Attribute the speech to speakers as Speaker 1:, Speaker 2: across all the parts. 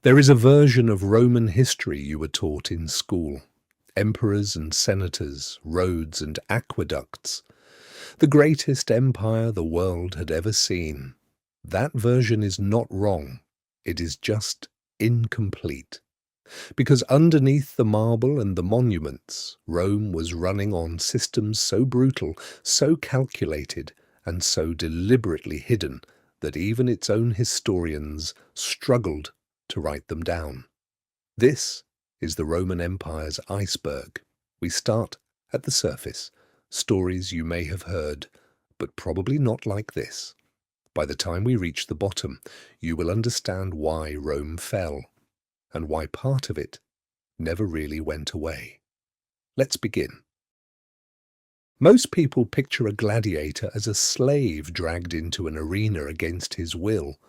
Speaker 1: There is a version of Roman history you were taught in school. Emperors and senators, roads and aqueducts. The greatest empire the world had ever seen. That version is not wrong. It is just incomplete. Because underneath the marble and the monuments, Rome was running on systems so brutal, so calculated, and so deliberately hidden that even its own historians struggled to write them down. This is the Roman Empire's iceberg. We start at the surface, stories you may have heard, but probably not like this. By the time we reach the bottom, you will understand why Rome fell, and why part of it never really went away. Let's begin. Most people picture a gladiator as a slave dragged into an arena against his will.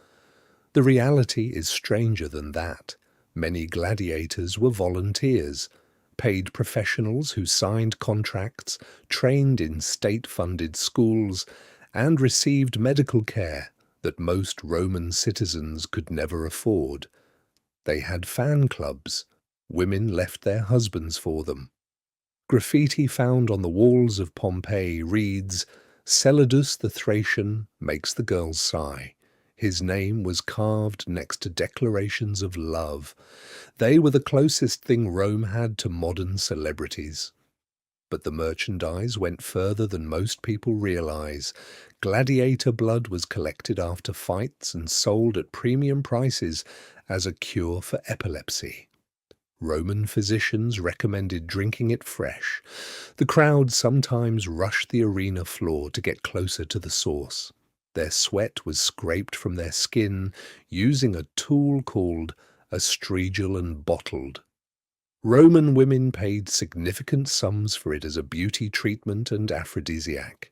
Speaker 1: The reality is stranger than that. Many gladiators were volunteers, paid professionals who signed contracts, trained in state-funded schools, and received medical care that most Roman citizens could never afford. They had fan clubs. Women left their husbands for them. Graffiti found on the walls of Pompeii reads, "Celadus the Thracian makes the girls sigh." His name was carved next to declarations of love. They were the closest thing Rome had to modern celebrities. But the merchandise went further than most people realize. Gladiator blood was collected after fights and sold at premium prices as a cure for epilepsy. Roman physicians recommended drinking it fresh. The crowd sometimes rushed the arena floor to get closer to the source. Their sweat was scraped from their skin using a tool called a strigil and bottled. Roman women paid significant sums for it as a beauty treatment and aphrodisiac.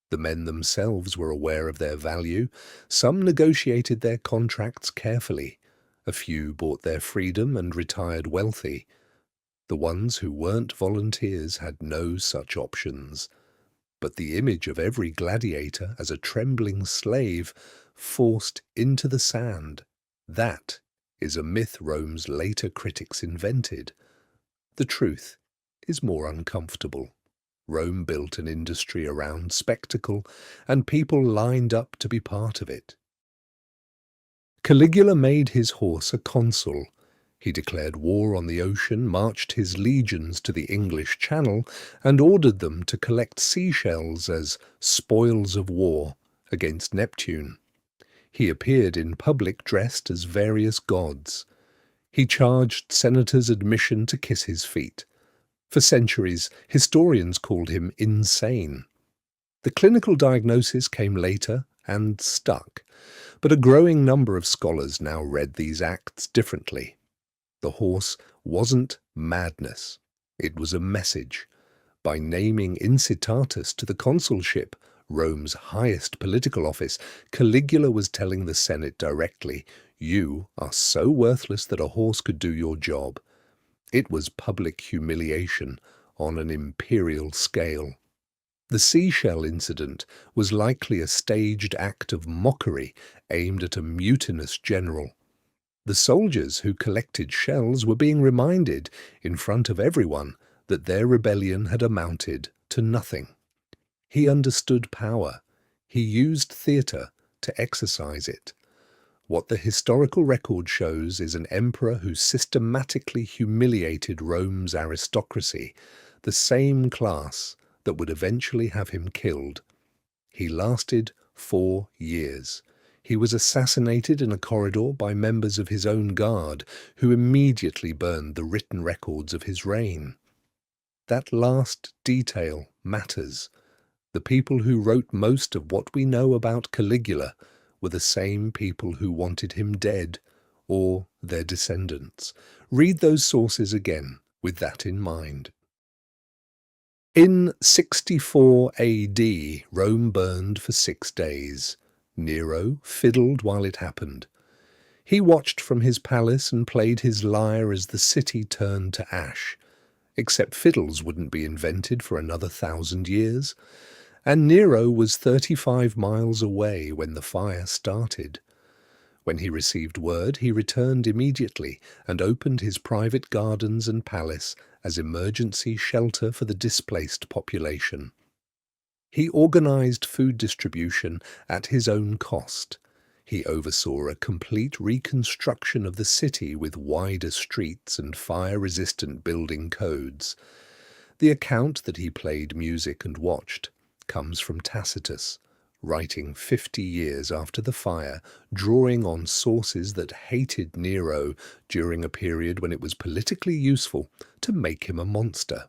Speaker 1: The men themselves were aware of their value. Some negotiated their contracts carefully. A few bought their freedom and retired wealthy. The ones who weren't volunteers had no such options. But the image of every gladiator as a trembling slave forced into the sand, that is a myth Rome's later critics invented. The truth is more uncomfortable. Rome built an industry around spectacle, and people lined up to be part of it. Caligula made his horse a consul. He declared war on the ocean, marched his legions to the English Channel, and ordered them to collect seashells as spoils of war against Neptune. He appeared in public dressed as various gods. He charged senators admission to kiss his feet. For centuries, historians called him insane. The clinical diagnosis came later and stuck, but a growing number of scholars now read these acts differently. The horse wasn't madness. It was a message. By naming Incitatus to the consulship, Rome's highest political office, Caligula was telling the Senate directly, "You are so worthless that a horse could do your job." It was public humiliation on an imperial scale. The seashell incident was likely a staged act of mockery aimed at a mutinous general. The soldiers who collected shells were being reminded, in front of everyone, that their rebellion had amounted to nothing. He understood power. He used theatre to exercise it. What the historical record shows is an emperor who systematically humiliated Rome's aristocracy, the same class that would eventually have him killed. He lasted 4 years. He was assassinated in a corridor by members of his own guard, who immediately burned the written records of his reign. That last detail matters. The people who wrote most of what we know about Caligula were the same people who wanted him dead, or their descendants. Read those sources again with that in mind. In 64 AD, Rome burned for 6 days. Nero fiddled while it happened. He watched from his palace and played his lyre as the city turned to ash. Except fiddles wouldn't be invented for another 1,000 years. And Nero was 35 miles away when the fire started. When he received word, he returned immediately and opened his private gardens and palace as emergency shelter for the displaced population. He organized food distribution at his own cost. He oversaw a complete reconstruction of the city with wider streets and fire-resistant building codes. The account that he played music and watched comes from Tacitus, writing 50 years after the fire, drawing on sources that hated Nero during a period when it was politically useful to make him a monster.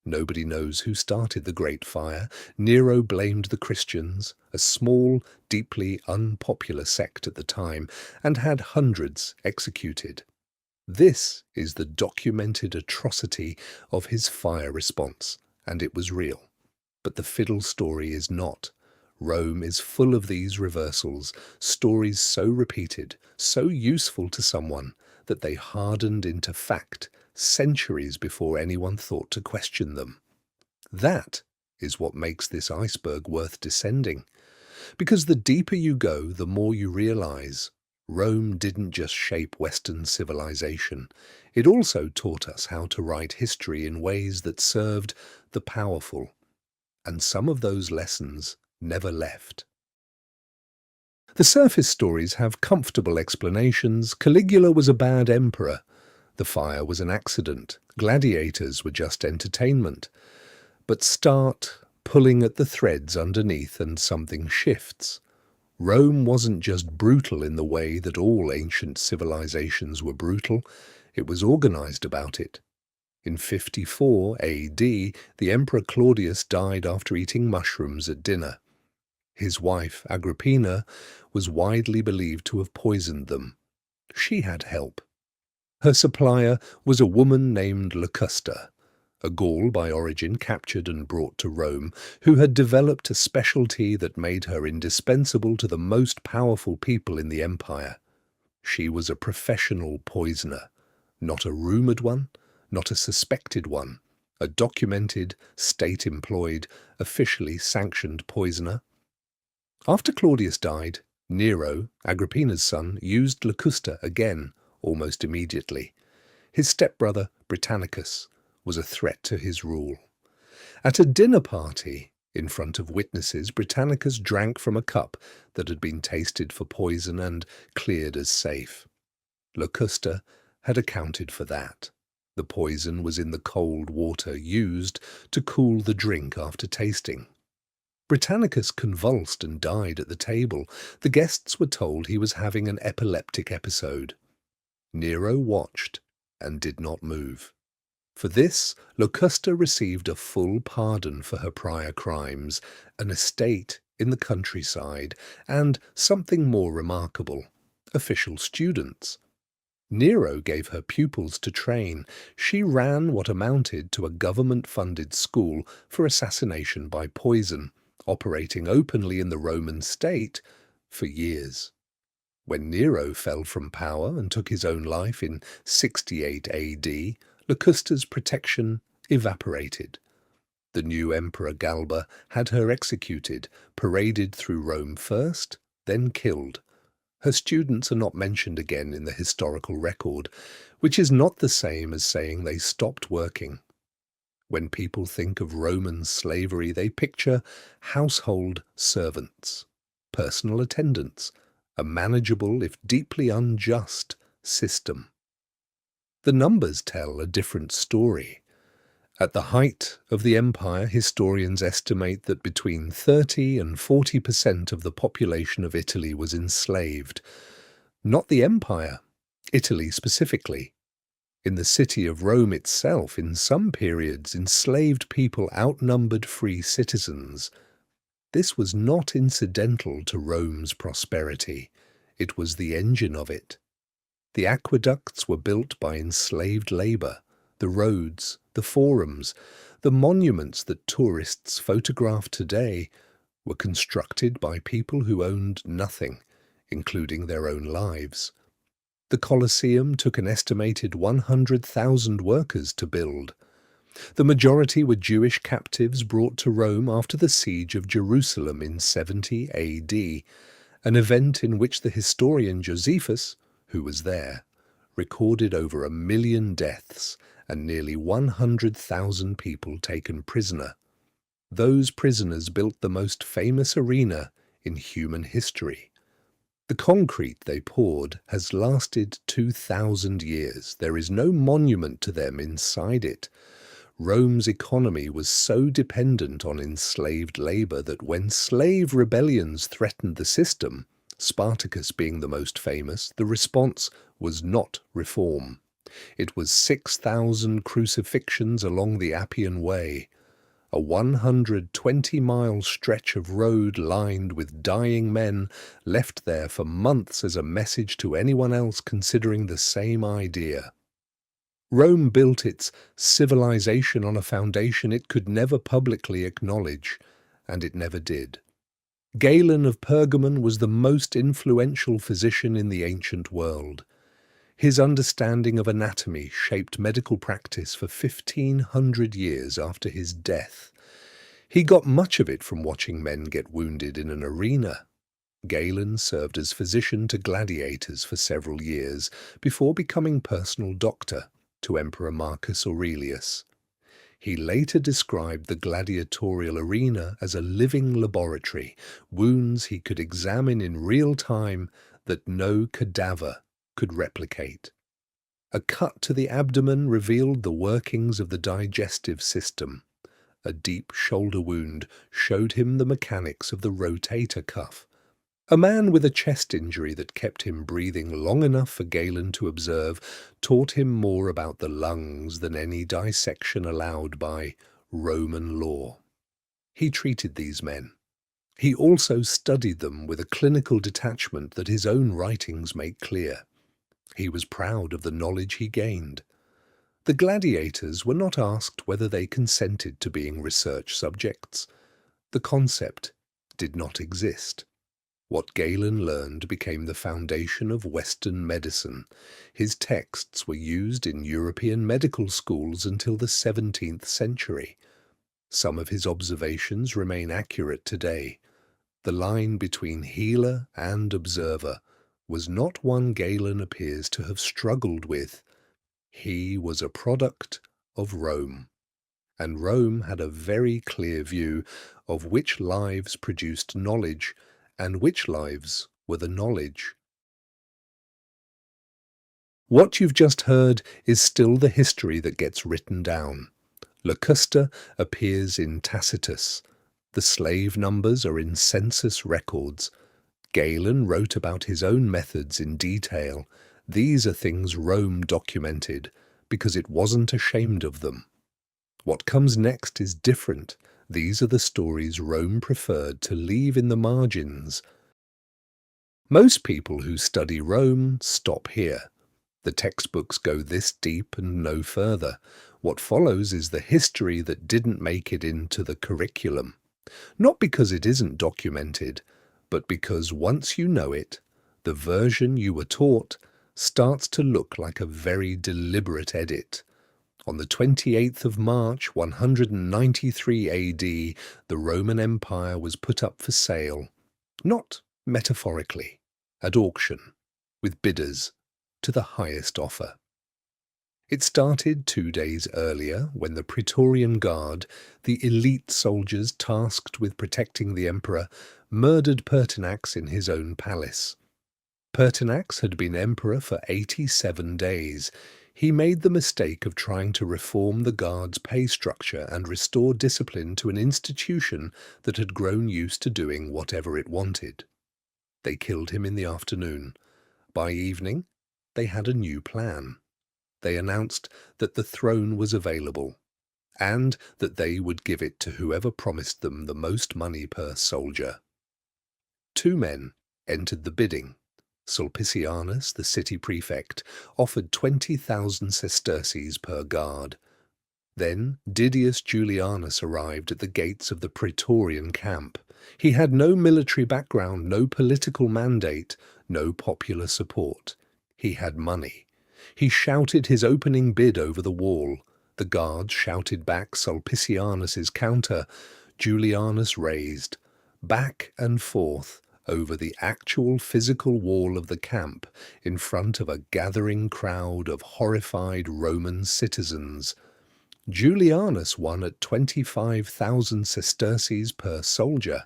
Speaker 1: Nobody knows who started the Great Fire. Nero blamed the Christians, a small, deeply unpopular sect at the time, and had hundreds executed. This is the documented atrocity of his fire response, and it was real. But the fiddle story is not. Rome is full of these reversals, stories so repeated, so useful to someone, that they hardened into fact centuries before anyone thought to question them. That is what makes this iceberg worth descending. Because the deeper you go, the more you realize Rome didn't just shape Western civilization. It also taught us how to write history in ways that served the powerful. And some of those lessons never left. The surface stories have comfortable explanations. Caligula was a bad emperor. The fire was an accident. Gladiators were just entertainment. But start pulling at the threads underneath and something shifts. Rome wasn't just brutal in the way that all ancient civilizations were brutal. It was organized about it. In 54 AD, the Emperor Claudius died after eating mushrooms at dinner. His wife, Agrippina, was widely believed to have poisoned them. She had help. Her supplier was a woman named Locusta, a Gaul by origin captured and brought to Rome, who had developed a specialty that made her indispensable to the most powerful people in the empire. She was a professional poisoner, not a rumoured one, not a suspected one, a documented, state-employed, officially sanctioned poisoner. After Claudius died, Nero, Agrippina's son, used Locusta again, almost immediately. His stepbrother, Britannicus, was a threat to his rule. At a dinner party, in front of witnesses, Britannicus drank from a cup that had been tasted for poison and cleared as safe. Locusta had accounted for that. The poison was in the cold water used to cool the drink after tasting. Britannicus convulsed and died at the table. The guests were told he was having an epileptic episode. Nero watched and did not move. For this, Locusta received a full pardon for her prior crimes, an estate in the countryside, and something more remarkable, official students. Nero gave her pupils to train. She ran what amounted to a government-funded school for assassination by poison, operating openly in the Roman state for years. When Nero fell from power and took his own life in 68 AD, Locusta's protection evaporated. The new Emperor Galba had her executed, paraded through Rome first, then killed. Her students are not mentioned again in the historical record, which is not the same as saying they stopped working. When people think of Roman slavery, they picture household servants, personal attendants, a manageable, if deeply unjust, system. The numbers tell a different story. At the height of the empire, historians estimate that between 30 and 40% of the population of Italy was enslaved. Not the empire, Italy specifically. In the city of Rome itself, in some periods, enslaved people outnumbered free citizens. This was not incidental to Rome's prosperity. It was the engine of it. The aqueducts were built by enslaved labour, the roads, the forums, the monuments that tourists photograph today were constructed by people who owned nothing, including their own lives. The Colosseum took an estimated 100,000 workers to build. The majority were Jewish captives brought to Rome after the siege of Jerusalem in 70 AD, an event in which the historian Josephus, who was there, recorded over 1 million deaths and nearly 100,000 people taken prisoner. Those prisoners built the most famous arena in human history. The concrete they poured has lasted 2,000 years. There is no monument to them inside it. Rome's economy was so dependent on enslaved labor that when slave rebellions threatened the system, Spartacus being the most famous, the response was not reform. It was 6,000 crucifixions along the Appian Way, a 120-mile stretch of road lined with dying men left there for months as a message to anyone else considering the same idea. Rome built its civilization on a foundation it could never publicly acknowledge, and it never did. Galen of Pergamon was the most influential physician in the ancient world. His understanding of anatomy shaped medical practice for 1,500 years after his death. He got much of it from watching men get wounded in an arena. Galen served as physician to gladiators for several years before becoming personal doctor to Emperor Marcus Aurelius. He later described the gladiatorial arena as a living laboratory, wounds he could examine in real time that no cadaver could replicate. A cut to the abdomen revealed the workings of the digestive system. A deep shoulder wound showed him the mechanics of the rotator cuff. A man with a chest injury that kept him breathing long enough for Galen to observe taught him more about the lungs than any dissection allowed by Roman law. He treated these men. He also studied them with a clinical detachment that his own writings make clear. He was proud of the knowledge he gained. The gladiators were not asked whether they consented to being research subjects. The concept did not exist. What Galen learned became the foundation of Western medicine. His texts were used in European medical schools until the 17th century. Some of his observations remain accurate today. The line between healer and observer was not one Galen appears to have struggled with. He was a product of Rome, and Rome had a very clear view of which lives produced knowledge and which lives were the knowledge. What you've just heard is still the history that gets written down. Locusta appears in Tacitus. The slave numbers are in census records. Galen wrote about his own methods in detail. These are things Rome documented because it wasn't ashamed of them. What comes next is different. These are the stories Rome preferred to leave in the margins. Most people who study Rome stop here. The textbooks go this deep and no further. What follows is the history that didn't make it into the curriculum. Not because it isn't documented, but because once you know it, the version you were taught starts to look like a very deliberate edit. On the 28th of March, 193 AD, the Roman Empire was put up for sale, not metaphorically, at auction, with bidders to the highest offer. It started 2 days earlier when the Praetorian Guard, the elite soldiers tasked with protecting the emperor, murdered Pertinax in his own palace. Pertinax had been emperor for 87 days. He made the mistake of trying to reform the guard's pay structure and restore discipline to an institution that had grown used to doing whatever it wanted. They killed him in the afternoon. By evening, they had a new plan. They announced that the throne was available, and that they would give it to whoever promised them the most money per soldier. 2 men entered the bidding. Sulpicianus, the city prefect, offered 20,000 sesterces per guard. Then Didius Julianus arrived at the gates of the Praetorian camp. He had no military background, no political mandate, no popular support. He had money. He shouted his opening bid over the wall. The guards shouted back Sulpicianus's counter. Julianus raised. Back and forth, over the actual physical wall of the camp in front of a gathering crowd of horrified Roman citizens. Julianus won at 25,000 sesterces per soldier.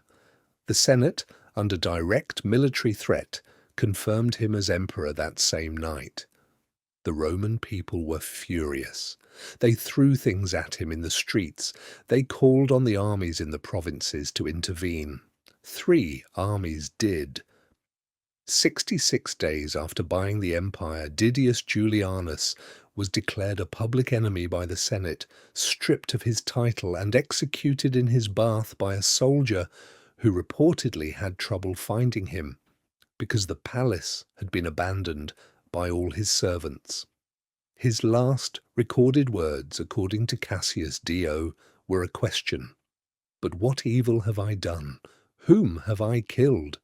Speaker 1: The Senate, under direct military threat, confirmed him as emperor that same night. The Roman people were furious. They threw things at him in the streets. They called on the armies in the provinces to intervene. 3 armies did. 66 days after buying the empire, Didius Julianus was declared a public enemy by the Senate, stripped of his title and executed in his bath by a soldier who reportedly had trouble finding him because the palace had been abandoned by all his servants. His last recorded words, according to Cassius Dio, were a question. But what evil have I done? Whom have I killed?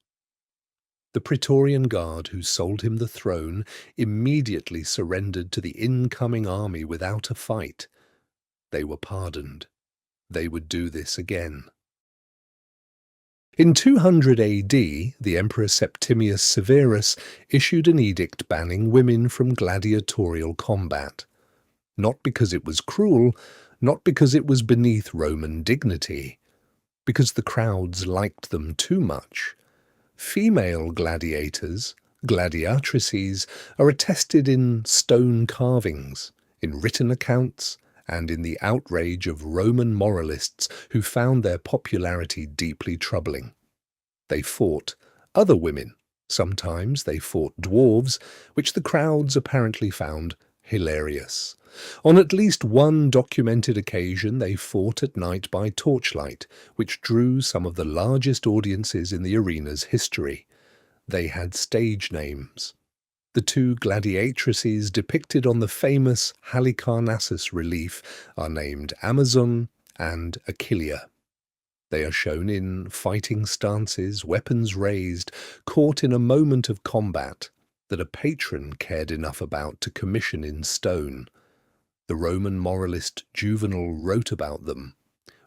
Speaker 1: The Praetorian Guard who sold him the throne immediately surrendered to the incoming army without a fight. They were pardoned. They would do this again. In 200 AD, the Emperor Septimius Severus issued an edict banning women from gladiatorial combat. Not because it was cruel, not because it was beneath Roman dignity, because the crowds liked them too much. Female gladiators, gladiatrices, are attested in stone carvings, in written accounts, and in the outrage of Roman moralists who found their popularity deeply troubling. They fought other women. Sometimes they fought dwarves, which the crowds apparently found hilarious. On at least one documented occasion they fought at night by torchlight, which drew some of the largest audiences in the arena's history. They had stage names. The 2 gladiatrices depicted on the famous Halicarnassus relief are named Amazon and Achillea. They are shown in fighting stances, weapons raised, caught in a moment of combat that a patron cared enough about to commission in stone. The Roman moralist Juvenal wrote about them,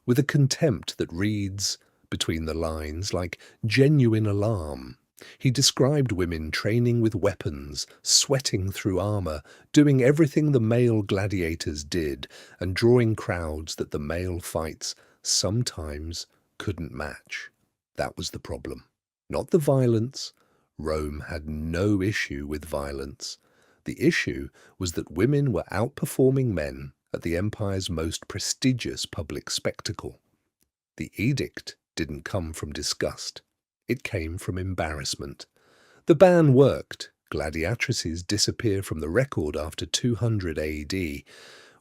Speaker 1: with a contempt that reads, between the lines, like genuine alarm. He described women training with weapons, sweating through armour, doing everything the male gladiators did, and drawing crowds that the male fights sometimes couldn't match. That was the problem, not the violence. Rome had no issue with violence. The issue was that women were outperforming men at the empire's most prestigious public spectacle. The edict didn't come from disgust. It came from embarrassment. The ban worked. Gladiatrices disappear from the record after 200 AD.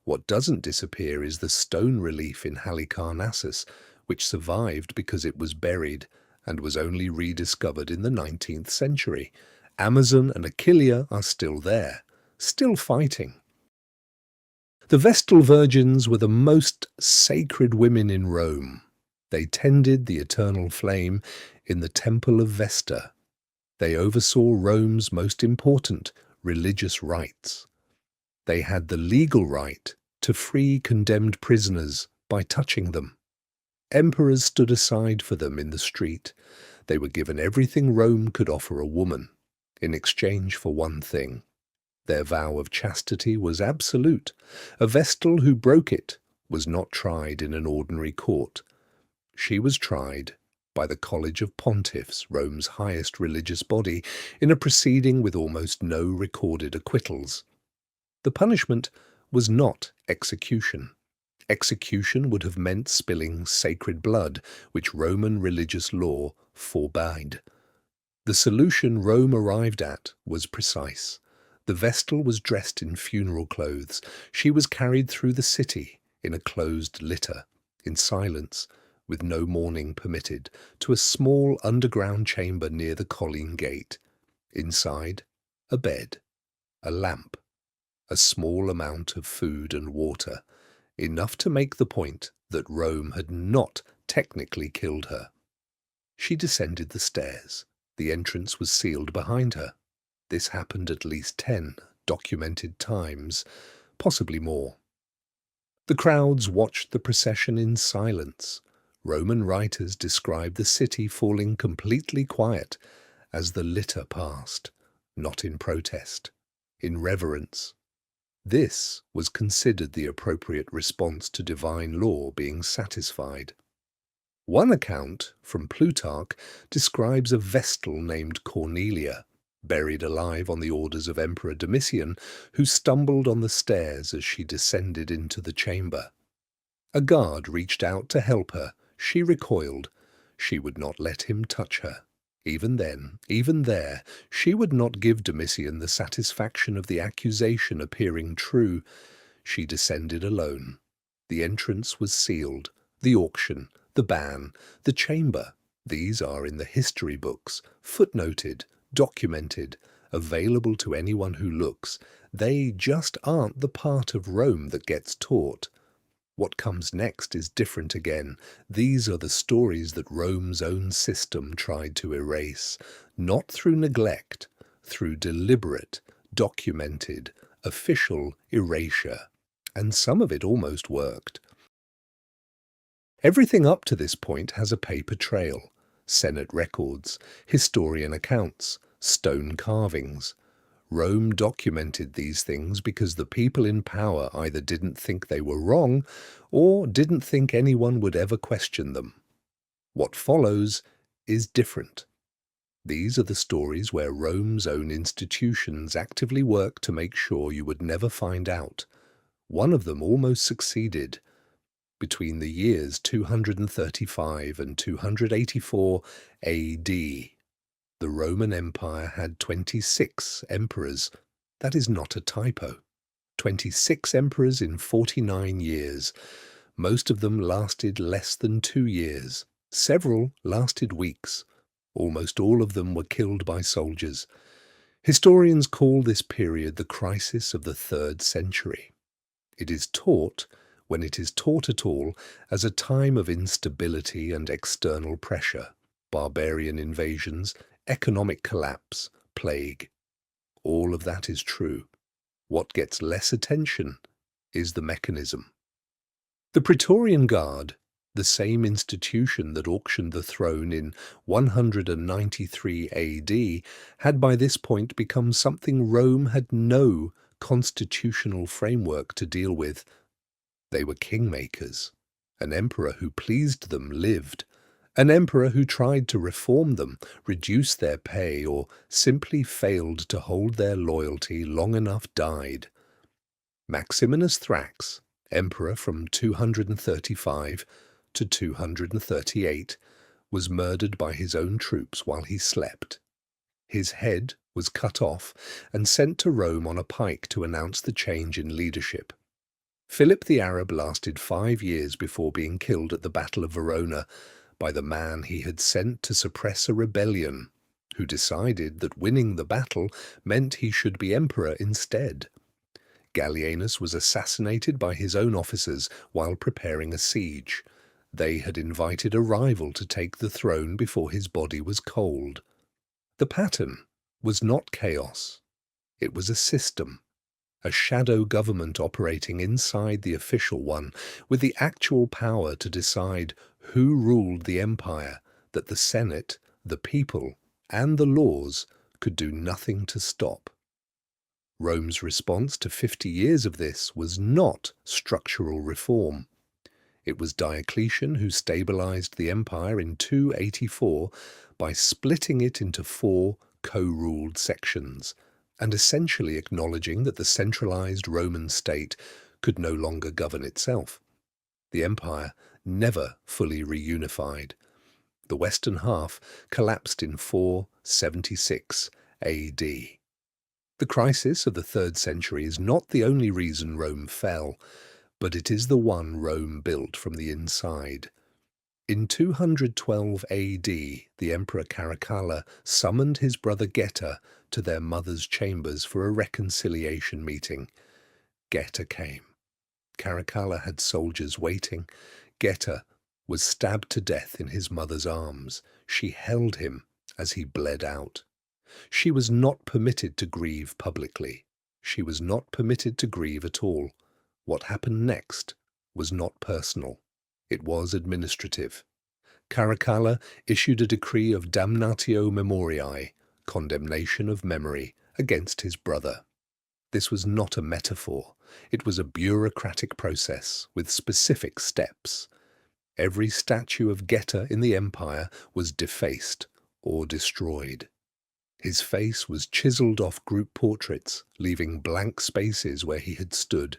Speaker 1: What doesn't disappear is the stone relief in Halicarnassus, which survived because it was buried and was only rediscovered in the 19th century. Amazon and Achillea are still there, still fighting. The Vestal Virgins were the most sacred women in Rome. They tended the eternal flame in the Temple of Vesta. They oversaw Rome's most important religious rites. They had the legal right to free condemned prisoners by touching them. Emperors stood aside for them in the street. They were given everything Rome could offer a woman, in exchange for one thing. Their vow of chastity was absolute. A Vestal who broke it was not tried in an ordinary court. She was tried by the College of Pontiffs, Rome's highest religious body, in a proceeding with almost no recorded acquittals. The punishment was not execution. Execution would have meant spilling sacred blood, which Roman religious law forbade. The solution Rome arrived at was precise. The Vestal was dressed in funeral clothes. She was carried through the city in a closed litter, in silence, with no mourning permitted, to a small underground chamber near the Colline Gate. Inside, a bed, a lamp, a small amount of food and water, enough to make the point that Rome had not technically killed her. She descended the stairs. The entrance was sealed behind her. This happened at least 10 documented times, possibly more. The crowds watched the procession in silence. Roman writers describe the city falling completely quiet as the litter passed, not in protest, in reverence. This was considered the appropriate response to divine law being satisfied. One account, from Plutarch, describes a vestal named Cornelia, buried alive on the orders of Emperor Domitian, who stumbled on the stairs as she descended into the chamber. A guard reached out to help her. She recoiled. She would not let him touch her. Even then, even there, she would not give Domitian the satisfaction of the accusation appearing true. She descended alone. The entrance was sealed. The auction, the ban, the chamber, these are in the history books, footnoted, documented, available to anyone who looks. They just aren't the part of Rome that gets taught. What comes next is different again. These are the stories that Rome's own system tried to erase, not through neglect, through deliberate, documented, official erasure. And some of it almost worked. Everything up to this point has a paper trail: Senate records, historian accounts, stone carvings. Rome documented these things because the people in power either didn't think they were wrong or didn't think anyone would ever question them. What follows is different. These are the stories where Rome's own institutions actively worked to make sure you would never find out. One of them almost succeeded. Between the years 235 and 284 AD, the Roman Empire had 26 emperors. That is not a typo. 26 emperors in 49 years. Most of them lasted less than 2 years. Several lasted weeks. Almost all of them were killed by soldiers. Historians call this period the crisis of the 3rd century. It is taught, when it is taught at all, as a time of instability and external pressure, barbarian invasions, economic collapse, plague. All of that is true. What gets less attention is the mechanism. The Praetorian Guard, the same institution that auctioned the throne in 193 AD, had by this point become something Rome had no constitutional framework to deal with. They were kingmakers. An emperor who pleased them lived. An emperor who tried to reform them, reduce their pay, or simply failed to hold their loyalty long enough died. Maximinus Thrax, emperor from 235 to 238, was murdered by his own troops while he slept. His head was cut off and sent to Rome on a pike to announce the change in leadership. Philip the Arab lasted 5 years before being killed at the Battle of Verona by the man he had sent to suppress a rebellion, who decided that winning the battle meant he should be emperor instead. Gallienus was assassinated by his own officers while preparing a siege. They had invited a rival to take the throne before his body was cold. The pattern was not chaos. It was a system, a shadow government operating inside the official one, with the actual power to decide who ruled the empire that the Senate, the people, and the laws could do nothing to stop. Rome's response to 50 years of this was not structural reform. It was Diocletian who stabilized the empire in 284 by splitting it into 4 co-ruled sections, and essentially acknowledging that the centralized Roman state could no longer govern itself. The empire never fully reunified. The western half collapsed in 476 AD. The crisis of the 3rd century is not the only reason Rome fell, but it is the one Rome built from the inside. In 212 AD, the Emperor Caracalla summoned his brother Geta to their mother's chambers for a reconciliation meeting. Geta came. Caracalla had soldiers waiting. Geta was stabbed to death in his mother's arms. She held him as he bled out. She was not permitted to grieve publicly. She was not permitted to grieve at all. What happened next was not personal. It was administrative. Caracalla issued a decree of damnatio memoriae, condemnation of memory, against his brother. This was not a metaphor. It was a bureaucratic process with specific steps. Every statue of Geta in the empire was defaced or destroyed. His face was chiseled off group portraits, leaving blank spaces where he had stood.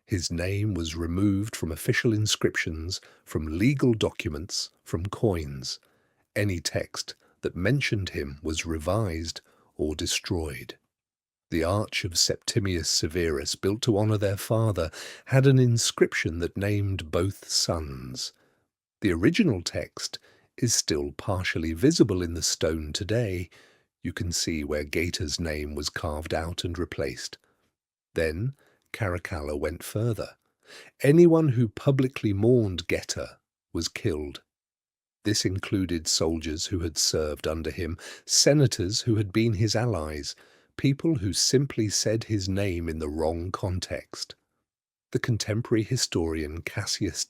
Speaker 1: His name was removed from official inscriptions, from legal documents, from coins. Any text that mentioned him was revised or destroyed. The arch of Septimius Severus, built to honour their father, had an inscription that named both sons. The original text is still partially visible in the stone today. You can see where Geta's name was carved out and replaced. Then Caracalla went further. Anyone who publicly mourned Geta was killed. This included soldiers who had served under him, senators who had been his allies, people who simply said his name in the wrong context. The contemporary historian Cassius,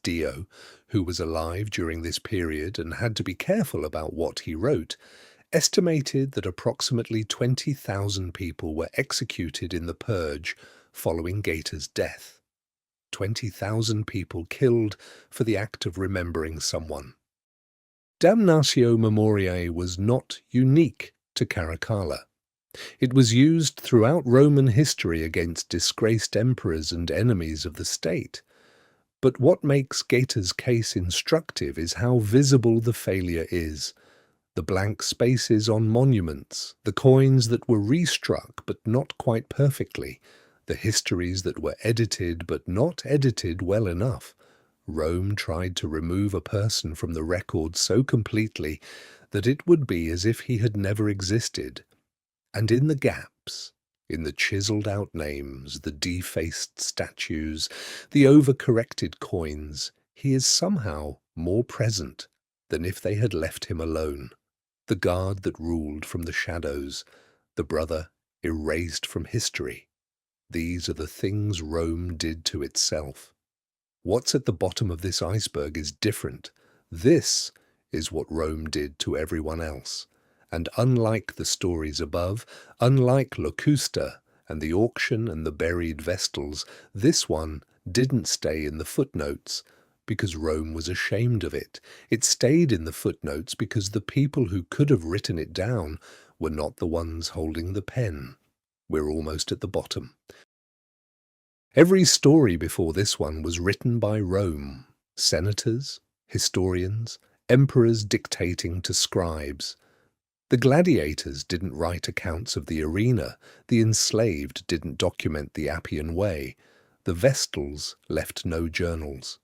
Speaker 1: who was alive during this period and had to be careful about what he wrote, estimated that approximately 20,000 people were executed in the purge following Geta's death. 20,000 people killed for the act of remembering someone. Damnatio memoriae was not unique to Caracalla. It was used throughout Roman history against disgraced emperors and enemies of the state. But what makes Geta's case instructive is how visible the failure is. The blank spaces on monuments, the coins that were restruck but not quite perfectly, the histories that were edited but not edited well enough. Rome tried to remove a person from the record so completely that it would be as if he had never existed. And in the gaps, in the chiseled-out names, the defaced statues, the overcorrected coins, he is somehow more present than if they had left him alone. The guard that ruled from the shadows, the brother erased from history. These are the things Rome did to itself. What's at the bottom of this iceberg is different. This is what Rome did to everyone else. And unlike the stories above, unlike Locusta and the auction and the buried vestals, this one didn't stay in the footnotes because Rome was ashamed of it. It stayed in the footnotes because the people who could have written it down were not the ones holding the pen. We're almost at the bottom. Every story before this one was written by Rome. Senators, historians, emperors dictating to scribes. The gladiators didn't write accounts of the arena, the enslaved didn't document the Appian Way, the Vestals left no journals.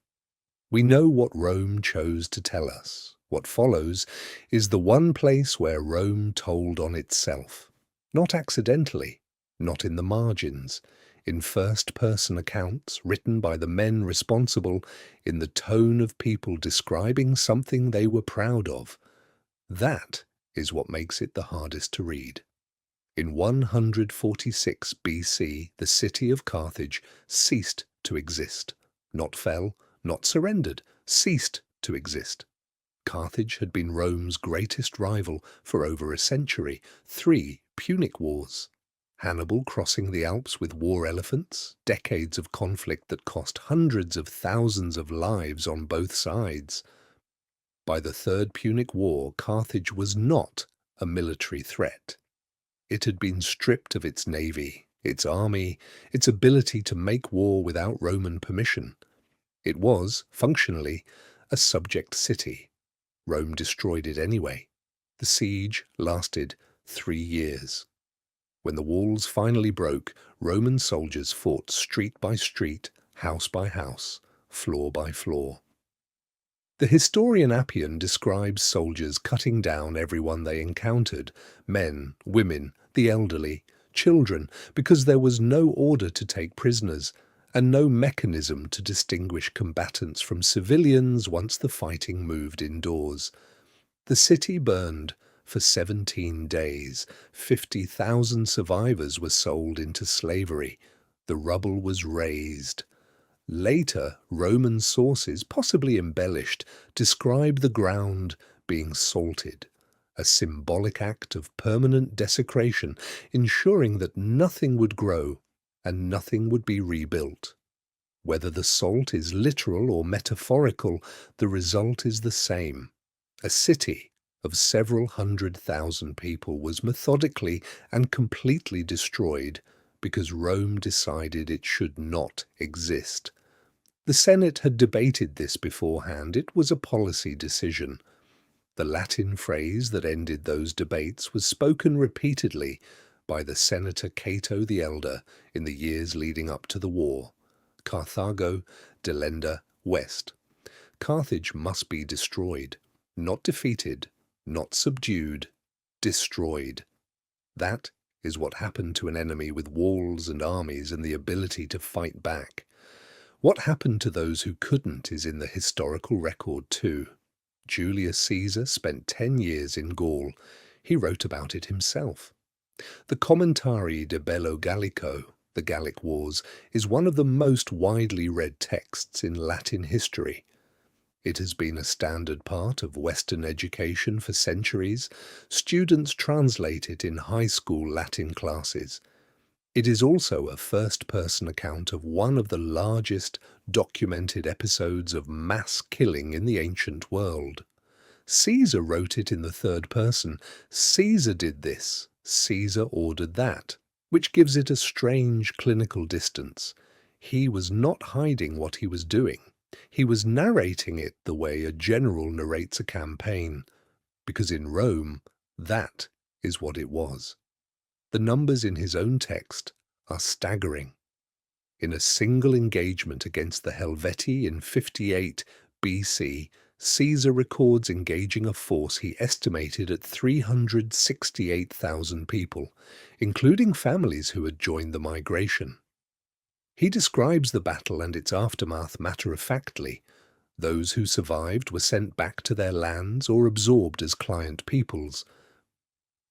Speaker 1: We know what Rome chose to tell us. What follows is the one place where Rome told on itself. Not accidentally, not in the margins, in first-person accounts written by the men responsible, in the tone of people describing something they were proud of. That is what makes it the hardest to read. In 146 BC, the city of Carthage ceased to exist. Not fell, not surrendered, ceased to exist. Carthage had been Rome's greatest rival for over a century, 3 Punic wars. Hannibal crossing the Alps with war elephants, decades of conflict that cost hundreds of thousands of lives on both sides. By the Third Punic War, Carthage was not a military threat. It had been stripped of its navy, its army, its ability to make war without Roman permission. It was, functionally, a subject city. Rome destroyed it anyway. The siege lasted 3 years. When the walls finally broke, Roman soldiers fought street by street, house by house, floor by floor. The historian Appian describes soldiers cutting down everyone they encountered, men, women, the elderly, children, because there was no order to take prisoners and no mechanism to distinguish combatants from civilians once the fighting moved indoors. The city burned for 17 days. 50,000 survivors were sold into slavery. The rubble was razed. Later, Roman sources, possibly embellished, describe the ground being salted, a symbolic act of permanent desecration, ensuring that nothing would grow and nothing would be rebuilt. Whether the salt is literal or metaphorical, the result is the same. A city of several 100,000 people was methodically and completely destroyed because Rome decided it should not exist. The Senate had debated this beforehand. It was a policy decision. The Latin phrase that ended those debates was spoken repeatedly by the Senator Cato the Elder in the years leading up to the war. Carthago, delenda, West. Carthage must be destroyed, not defeated, not subdued, destroyed. That is what happened to an enemy with walls and armies and the ability to fight back. What happened to those who couldn't is in the historical record too. Julius Caesar spent 10 years in Gaul. He wrote about it himself. The Commentarii de Bello Gallico, the Gallic Wars, is one of the most widely read texts in Latin history. It has been a standard part of Western education for centuries. Students translate it in high school Latin classes. It is also a first-person account of one of the largest documented episodes of mass killing in the ancient world. Caesar wrote it in the third person. Caesar did this, Caesar ordered that, which gives it a strange clinical distance. He was not hiding what he was doing. He was narrating it the way a general narrates a campaign, because in Rome, that is what it was. The numbers in his own text are staggering. In a single engagement against the Helvetii in 58 BC, Caesar records engaging a force he estimated at 368,000 people, including families who had joined the migration. He describes the battle and its aftermath matter-of-factly. Those who survived were sent back to their lands or absorbed as client peoples.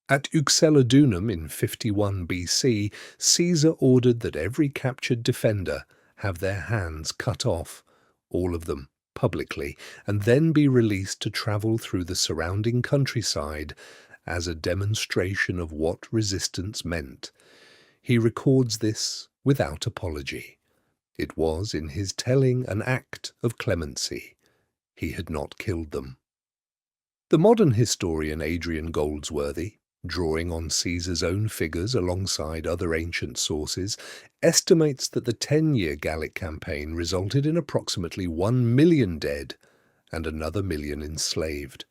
Speaker 1: At Uxellodunum in 51 BC, Caesar ordered that every captured defender have their hands cut off, all of them, publicly, and then be released to travel through the surrounding countryside as a demonstration of what resistance meant. He records this without apology. It was, in his telling, an act of clemency. He had not killed them. The modern historian Adrian Goldsworthy, drawing on Caesar's own figures alongside other ancient sources, estimates that the 10-year Gallic campaign resulted in approximately 1 million dead and another million enslaved,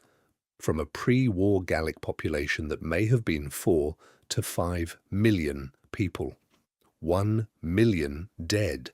Speaker 1: from a pre-war Gallic population that may have been 4 to 5 million people. 1 million dead,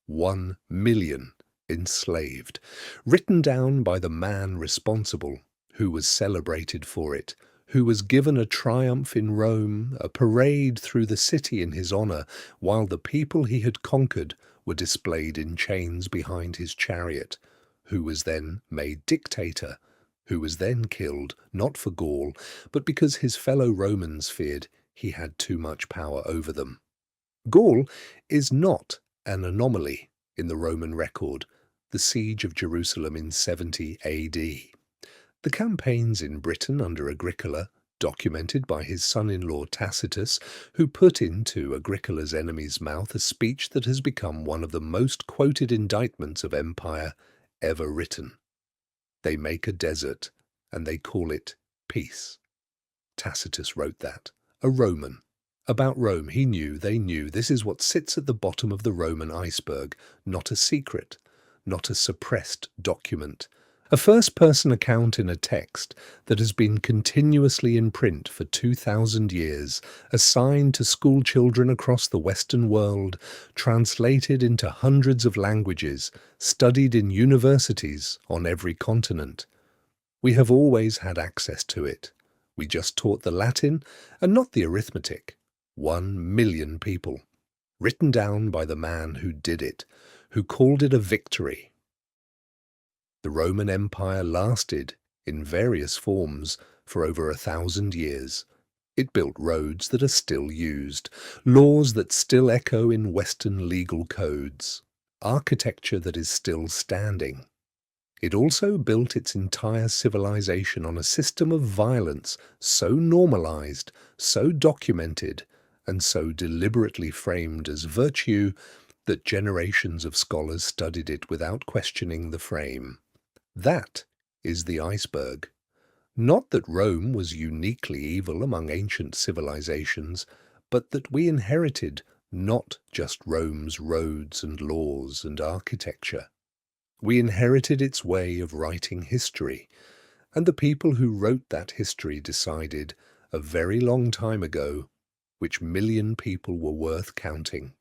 Speaker 1: 1 million enslaved, written down by the man responsible, who was celebrated for it, who was given a triumph in Rome, a parade through the city in his honor, while the people he had conquered were displayed in chains behind his chariot, who was then made dictator, who was then killed, not for Gaul, but because his fellow Romans feared he had too much power over them. Gaul is not an anomaly in the Roman record, the siege of Jerusalem in 70 AD. The campaigns in Britain under Agricola, documented by his son-in-law Tacitus, who put into Agricola's enemy's mouth a speech that has become one of the most quoted indictments of empire ever written. They make a desert, and they call it peace. Tacitus wrote that, a Roman. About Rome, he knew, they knew, this is what sits at the bottom of the Roman iceberg, not a secret, not a suppressed document. A first-person account in a text that has been continuously in print for 2,000 years, assigned to school children across the Western world, translated into hundreds of languages, studied in universities on every continent. We have always had access to it. We just taught the Latin and not the arithmetic. 1 million people, written down by the man who did it, who called it a victory. The Roman Empire lasted, in various forms, for over 1,000 years. It built roads that are still used, laws that still echo in Western legal codes, architecture that is still standing. It also built its entire civilization on a system of violence so normalized, so documented, and so deliberately framed as virtue that generations of scholars studied it without questioning the frame. That is the iceberg. Not that Rome was uniquely evil among ancient civilizations, but that we inherited not just Rome's roads and laws and architecture. We inherited its way of writing history, and the people who wrote that history decided, a very long time ago, which million people were worth counting.